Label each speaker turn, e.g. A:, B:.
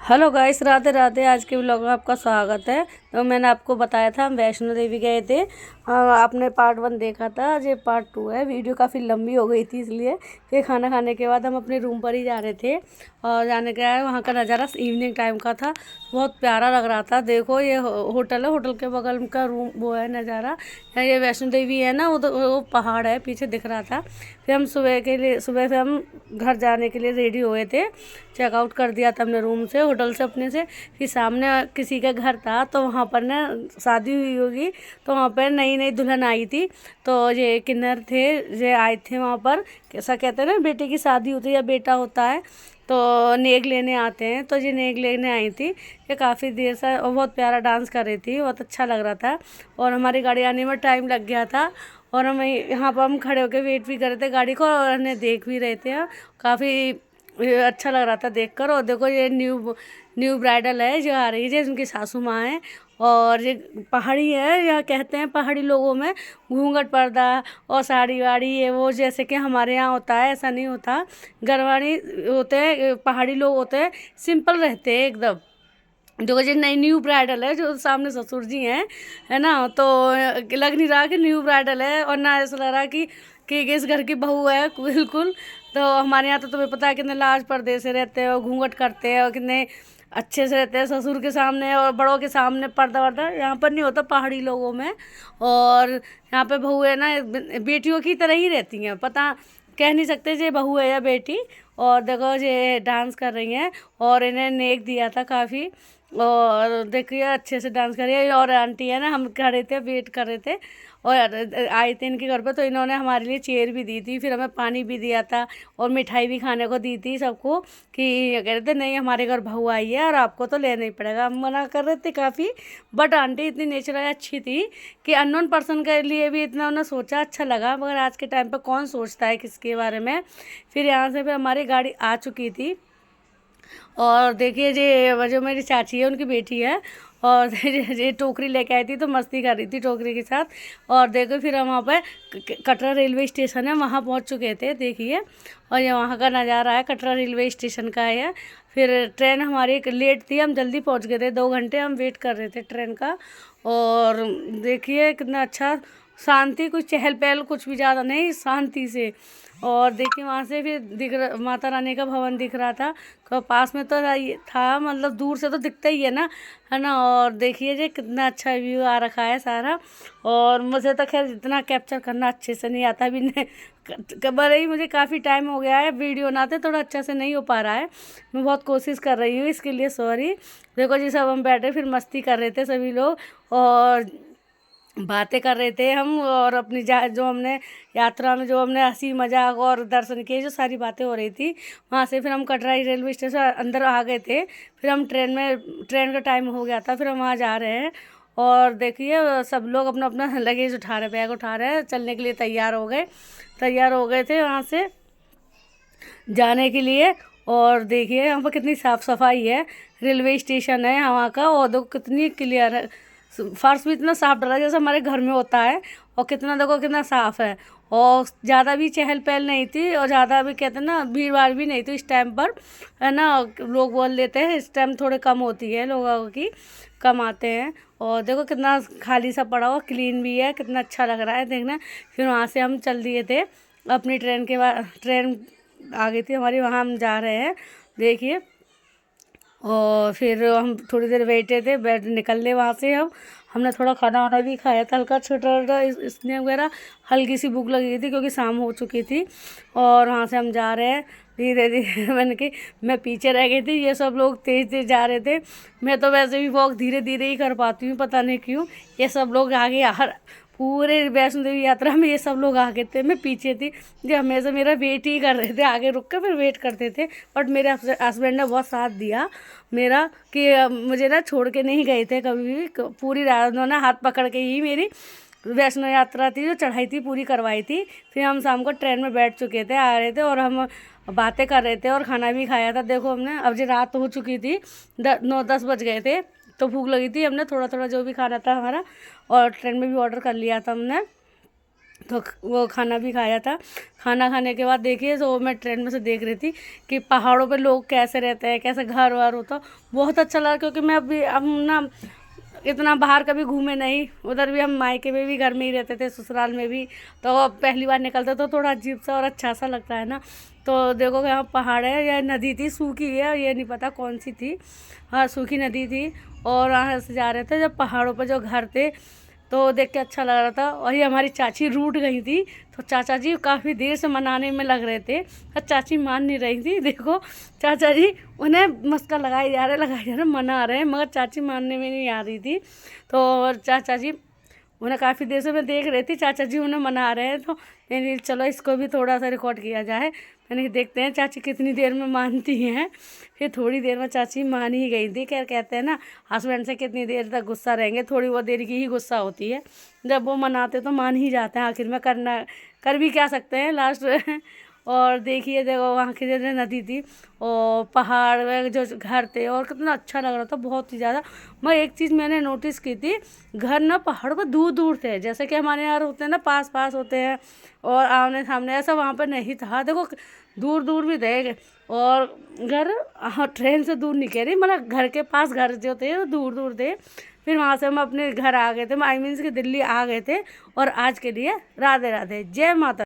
A: Hello guys, Radhe Radhe. आज के vlog में आपका स्वागत है। तो मैंने आपको बताया था हम वैष्णो देवी गए थे। आपने पार्ट 1 देखा था, ये पार्ट 2 है। वीडियो काफ़ी लंबी हो गई थी इसलिए। फिर खाना खाने के बाद हम अपने रूम पर ही जा रहे थे और जाने के बाद वहाँ का नज़ारा इवनिंग टाइम का था, बहुत प्यारा लग रहा था। देखो ये होटल है, होटल के बगल का रूम वो है नज़ारा। ये वैष्णो देवी है ना, वो पहाड़ है पीछे दिख रहा था। फिर हम सुबह से हम घर जाने के लिए रेडी हुए थे। चेकआउट कर दिया था हमने रूम से, होटल से अपने से। फिर सामने किसी का घर था तो वहाँ पर ना शादी हुई होगी, तो वहाँ पर नई नई दुल्हन आई थी। तो ये किन्नर थे, ये आए थे वहाँ पर। कैसा कहते हैं ना, बेटे की शादी होती है या बेटा होता है तो नेक लेने आते हैं, तो ये नेक लेने आई थी। ये काफ़ी देर से और बहुत प्यारा डांस कर रही थी, बहुत अच्छा लग रहा था। और हमारी गाड़ी आने में टाइम लग गया था और हम यहाँ पर हम खड़े होकर वेट भी कर रहे थे गाड़ी को और उन्हें देख भी रहे थे। काफ़ी अच्छा लग रहा था देखकर। और देखो ये न्यू ब्राइडल है जो आ रही है, उनकी सासू माँ है। और ये पहाड़ी है, यहाँ कहते हैं पहाड़ी लोगों में घूंघट पर्दा और साड़ी वाड़ी ये वो जैसे कि हमारे यहाँ होता है, ऐसा नहीं होता। गरवाड़ी होते हैं, पहाड़ी लोग होते हैं, सिंपल रहते हैं एकदम। जो ये नई न्यू ब्राइडल है, जो सामने ससुर जी हैं, है ना, तो लग नहीं रहा कि न्यू ब्राइडल है और ना ऐसा लग रहा कि इस घर की बहू है बिल्कुल। तो हमारे यहाँ तो तुम्हें पता है कितने लाज पर्दे से रहते हैं और घूंघट करते हैं और कितने अच्छे से रहते हैं ससुर के सामने और बड़ों के सामने। पर्दा वर्दा यहाँ पर नहीं होता पहाड़ी लोगों में। और यहाँ पे बहू है ना, बेटियों की तरह ही रहती हैं, पता कह नहीं सकते ये बहू है या बेटी। और देखो ये डांस कर रही हैं और इन्हें नेक दिया था काफ़ी। और देखिए अच्छे से डांस कर रही है। और आंटी है ना, हम खड़े थे वेट कर रहे थे और आए थे इनके घर पे, तो इन्होंने हमारे लिए चेयर भी दी थी, फिर हमें पानी भी दिया था और मिठाई भी खाने को दी थी सबको। कि ये कह रहे थे नहीं हमारे घर बहू आई है और आपको तो लेना ही पड़ेगा। हम मना कर रहे थे काफ़ी, बट आंटी इतनी नेचुरल अच्छी थी कि अननोन पर्सन के लिए भी इतना उन्होंने सोचा, अच्छा लगा। मगर आज के टाइम पर कौन सोचता है किसके बारे में। फिर यहाँ से फिर हमारी गाड़ी आ चुकी थी। और देखिए ये जो मेरी चाची है उनकी बेटी है और ये टोकरी लेके आई थी तो मस्ती कर रही थी टोकरी के साथ। और देखो फिर हम वहाँ पर कटरा रेलवे स्टेशन है, वहाँ पहुँच चुके थे देखिए। और ये वहाँ का नज़ारा है, कटरा रेलवे स्टेशन का है। फिर ट्रेन हमारी लेट थी, हम जल्दी पहुँच गए थे, 2 घंटे हम वेट कर रहे थे ट्रेन का। और देखिए कितना अच्छा शांति, कुछ चहल पहल कुछ भी ज़्यादा नहीं, शांति से। और देखिए वहाँ से फिर दिख रहा माता रानी का भवन दिख रहा था, तो पास में तो था, मतलब दूर से तो दिखता ही है ना। और देखिए जी कितना अच्छा व्यू आ रखा है सारा। और मुझे तो खैर इतना कैप्चर करना अच्छे से नहीं आता भी नहीं, भले ही मुझे काफ़ी टाइम हो गया है वीडियो बनाते, थोड़ा अच्छा से नहीं हो पा रहा है। मैं बहुत कोशिश कर रही हूँ, इसके लिए सॉरी। देखो जी सब हम बैठे फिर मस्ती कर रहे थे सभी लोग और बातें कर रहे थे हम। और अपनी जो हमने यात्रा में जो हमने हंसी मजाक और दर्शन किए, जो सारी बातें हो रही थी। वहाँ से फिर हम कटरा रेलवे स्टेशन अंदर आ गए थे। फिर हम ट्रेन का टाइम हो गया था, फिर हम वहाँ जा रहे हैं। और देखिए सब लोग अपना अपना लगेज उठा रहे, बैग उठा रहे हैं, चलने के लिए तैयार हो गए थे वहाँ से जाने के लिए। और देखिए यहाँ पर कितनी साफ़ सफाई है, रेलवे स्टेशन है वहाँ का। और देखो कितनी क्लियर है, फर्श भी इतना साफ डाला जैसे हमारे घर में होता है। और कितना देखो कितना साफ़ है। और ज़्यादा भी चहल पहल नहीं थी और ज़्यादा भी कहते हैं ना भीड़ भाड़ भी नहीं थी इस टाइम पर, है ना। लोग बोल देते हैं इस टाइम थोड़े कम होती है, लोगों की कम आते हैं। और देखो कितना खाली सा पड़ा हुआ, क्लीन भी है, कितना अच्छा लग रहा है देखना। फिर वहाँ से हम चल दिए थे अपनी ट्रेन के बाद, ट्रेन आ गई थी हमारी, वहाँ हम जा रहे हैं देखिए। और फिर हम थोड़ी देर बैठे थे, बैठ निकलने वहाँ से हमने थोड़ा खाना वाना भी खाया था, हल्का छोटा स्नैक वगैरह। हल्की सी भूख लगी थी क्योंकि शाम हो चुकी थी। और वहाँ से हम जा रहे हैं धीरे धीरे बन के। मैं पीछे रह गई थी, ये सब लोग तेज़ तेज़ जा रहे थे। मैं तो वैसे भी वॉक धीरे धीरे ही कर पाती हूँ, पता नहीं क्यों। ये सब लोग आगे हर पूरे वैष्णो देवी यात्रा में ये सब लोग आगे थे, मैं पीछे थी। जो हमेशा मेरा वेट ही कर रहे थे, आगे रुक कर फिर वेट करते थे। बट मेरे हस्बैंड ने बहुत साथ दिया मेरा कि मुझे ना छोड़ के नहीं गए थे कभी भी। पूरी रात उन्होंने हाथ पकड़ के ही मेरी वैष्णो यात्रा थी जो चढ़ाई थी पूरी करवाई थी। फिर हम शाम को ट्रेन में बैठ चुके थे, आ रहे थे और हम बातें कर रहे थे और खाना भी खाया था। देखो हमने, अब जो रात हो चुकी थी, 9-10 बज गए थे, तो भूख लगी थी, हमने थोड़ा थोड़ा जो भी खाना था हमारा और ट्रेन में भी ऑर्डर कर लिया था हमने। तो वो खाना भी खाया था। खाना खाने के बाद देखिए, तो मैं ट्रेन में से देख रही थी कि पहाड़ों पे लोग कैसे रहते हैं, कैसे घर वार होता। बहुत अच्छा लगा, क्योंकि मैं अभी अब ना इतना बाहर कभी घूमे नहीं। उधर भी हम मायके में भी घर में ही रहते थे, ससुराल में भी। तो अब पहली बार निकलते तो थोड़ा अजीब सा और अच्छा सा लगता है ना। तो देखो यहाँ पहाड़ है, यह नदी थी, सूखी है, ये नहीं पता कौन सी थी। हाँ, सूखी नदी थी। और वहाँ से जा रहे थे जब पहाड़ों पर जो घर थे, तो देख के अच्छा लग रहा था। और ये हमारी चाची रूठ गई थी, तो चाचा जी काफ़ी देर से मनाने में लग रहे थे, पर चाची मान नहीं रही थी। देखो चाचा जी उन्हें मस्का लगाए जा रहे मना रहे हैं, मगर चाची मानने में नहीं आ रही थी। तो चाचा जी उन्हें काफ़ी देर से मैं देख रही थी, चाचा जी उन्हें मना रहे हैं। तो मैंने चलो इसको भी थोड़ा सा रिकॉर्ड किया जाए। मैंने देखते हैं चाची कितनी देर में मानती हैं। फिर थोड़ी देर में चाची मान ही गई थी। क्या कहते हैं ना, हस्बैंड से कितनी देर तक गुस्सा रहेंगे, थोड़ी बहुत देर की ही गुस्सा होती है। जब वो मनाते तो मान ही जाते हैं, आखिर में कर भी क्या सकते हैं लास्ट। और देखिए, देखो वहाँ की जो नदी थी और पहाड़ में जो घर थे, और कितना अच्छा लग रहा था, बहुत ही ज़्यादा। मैं एक चीज़ मैंने नोटिस की थी, घर ना पहाड़ पर दूर दूर थे, जैसे कि हमारे यहाँ होते हैं ना, पास पास होते हैं और आमने सामने, ऐसा वहाँ पर नहीं था। देखो दूर दूर भी थे। और घर, हाँ, ट्रेन से दूर नहीं कह रही, मतलब घर के पास घर जो थे वो दूर दूर थे। फिर वहाँ से हम अपने घर आ गए थे, आई मीन्स कि दिल्ली आ गए थे। और आज के लिए राधे राधे, जय माता।